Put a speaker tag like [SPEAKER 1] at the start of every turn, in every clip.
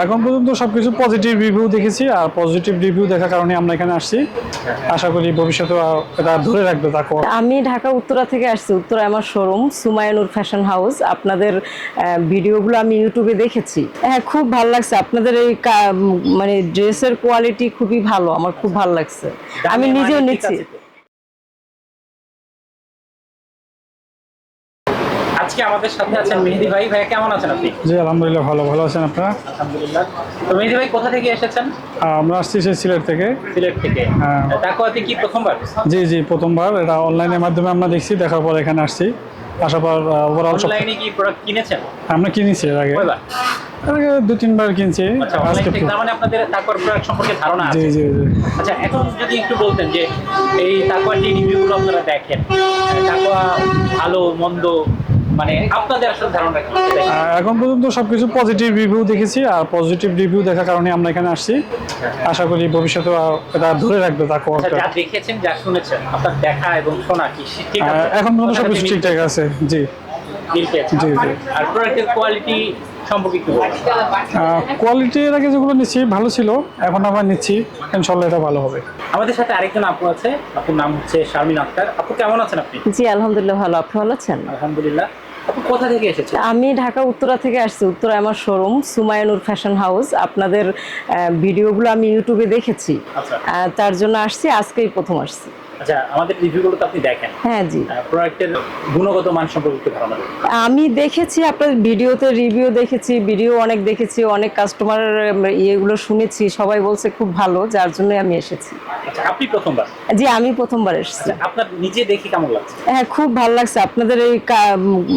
[SPEAKER 1] এখন পর্যন্ত সবকিছু পজিটিভ রিভিউ দেখেছি, আর পজিটিভ রিভিউ দেখার কারণে আমরা এখানে আসছি। আশা করি ভবিষ্যতে এটা ধরে রাখবে তারপর।
[SPEAKER 2] আমি ঢাকা উত্তরা থেকে আসছি। উত্তরা আমার শোরুম সুমাইয়ানুর ফ্যাশন হাউস। আপনাদের ভিডিওগুলো আমি ইউটিউবে দেখেছি। হ্যাঁ, খুব ভালো লাগছে। আপনাদের এই মানে ড্রেসের কোয়ালিটি খুবই ভালো, আমার খুব ভালো লাগছে। আমি নিজেও নিচ্ছি।
[SPEAKER 3] আজকে আমাদের সাথে আছেন মেহেদী ভাই। ভাইয়া কেমন আছেন আপনি?
[SPEAKER 1] জি আলহামদুলিল্লাহ, ভালো আছেন আপনারা?
[SPEAKER 3] আলহামদুলিল্লাহ। তো মেহেদী ভাই কোথা থেকে এসেছেন?
[SPEAKER 1] আমরা আসছি সেই সিলেট থেকে।
[SPEAKER 3] সিলেট থেকে।
[SPEAKER 1] হ্যাঁ।
[SPEAKER 3] তাকওয়াতে কি প্রথমবার?
[SPEAKER 1] জি প্রথমবার। এটা অনলাইনের মাধ্যমে আমরা দেখছি, দেখার পর এখানে আসছি। আসার পর ওভারঅল সব
[SPEAKER 3] অনলাইনে কি প্রোডাক্ট কিনেছেন?
[SPEAKER 1] আমরা কিনেছি এর আগে
[SPEAKER 3] কয়বার?
[SPEAKER 1] 2-3 বার কিনছি।
[SPEAKER 3] আচ্ছা, অনলাইন থেকে তার মানে আপনাদের তাকওয়ার প্রোডাক্ট সম্পর্কে ধারণা আছে।
[SPEAKER 1] জি
[SPEAKER 3] আচ্ছা, এখন যদি একটু বলতেন যে এই তাকওয়ার যে রিভিউগুলো আপনারা দেখেন, তাকওয়া ভালো মন্দ মানে আপনাদের আসলে ধারণা কি?
[SPEAKER 1] এখন পর্যন্ত সবকিছু পজিটিভ রিভিউ দেখেছি, আর পজিটিভ রিভিউ দেখার কারণে আমরা এখানে আসছি। আশা করি ভবিষ্যতে এটা ধরে রাখবে তারপর।
[SPEAKER 3] আচ্ছা, যা দেখেছেন যা শুনেছেন আপনার দেখা এবং শোনা কি ঠিক আছে?
[SPEAKER 1] এখন পর্যন্ত সবকিছু ঠিকঠাক আছে। জি।
[SPEAKER 3] জি। আর প্রোডাক্টের কোয়ালিটি সম্পর্কে কি বলবেন?
[SPEAKER 1] কোয়ালিটি এর আগে যেগুলো নিচ্ছি ভালো ছিল, এখন আবার নিচ্ছি, ইনশাআল্লাহ এটা ভালো হবে।
[SPEAKER 3] আমাদের সাথে আরেকজন আপু আছে। আপুর নাম হচ্ছে শারমিন আক্তার। আপু কেমন আছেন আপনি?
[SPEAKER 2] জি আলহামদুলিল্লাহ ভালো। আপনি ভালো আছেন?
[SPEAKER 3] আলহামদুলিল্লাহ। আপু কোথা থেকে এসেছেন?
[SPEAKER 2] আমি ঢাকা উত্তরা থেকে আসছি। উত্তরা আমার শোরুম সুমাইয়ানুর ফ্যাশন হাউস। আপনাদের ভিডিওগুলো আমি ইউটিউবে দেখেছি।
[SPEAKER 3] আচ্ছা।
[SPEAKER 2] তার জন্য আসছি, আজকেই প্রথম আসছি।
[SPEAKER 3] আচ্ছা, আমাদের রিভিউগুলো তো আপনি দেখেন।
[SPEAKER 2] হ্যাঁ জি।
[SPEAKER 3] প্রোডাক্টের গুণগত মান সম্পর্কে একটু ধারণা দেন।
[SPEAKER 2] আমি দেখেছি আপনার ভিডিওতে, রিভিউ দেখেছি, ভিডিও অনেক দেখেছি, অনেক কাস্টমার ইয়েগুলো শুনেছি, সবাই বলছে খুব ভালো, যার জন্য আমি এসেছি।
[SPEAKER 3] আচ্ছা, আপনি প্রথমবার?
[SPEAKER 2] জি আমি প্রথমবার এসেছি।
[SPEAKER 3] আচ্ছা, আপনার নিজে দেখে কেমন লাগছে?
[SPEAKER 2] হ্যাঁ, খুব ভালো লাগছে। আপনাদের এই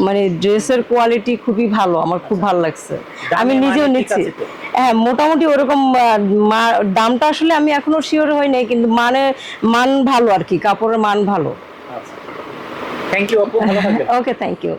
[SPEAKER 2] মানে ড্রেসের কোয়ালিটি খুবই ভালো, আমার খুব ভালো লাগছে। আমি নিজেও নিচ্ছি। হ্যাঁ, মোটামুটি ওরকম দামটা আসলে আমি এখনো শিওর হই নাই, কিন্তু মান ভালো আর কি, কাপড়ের মান ভালো।
[SPEAKER 3] আচ্ছা, থ্যাংক ইউ আপু, ভালো থাকবেন।
[SPEAKER 2] ওকে, থ্যাংক ইউ।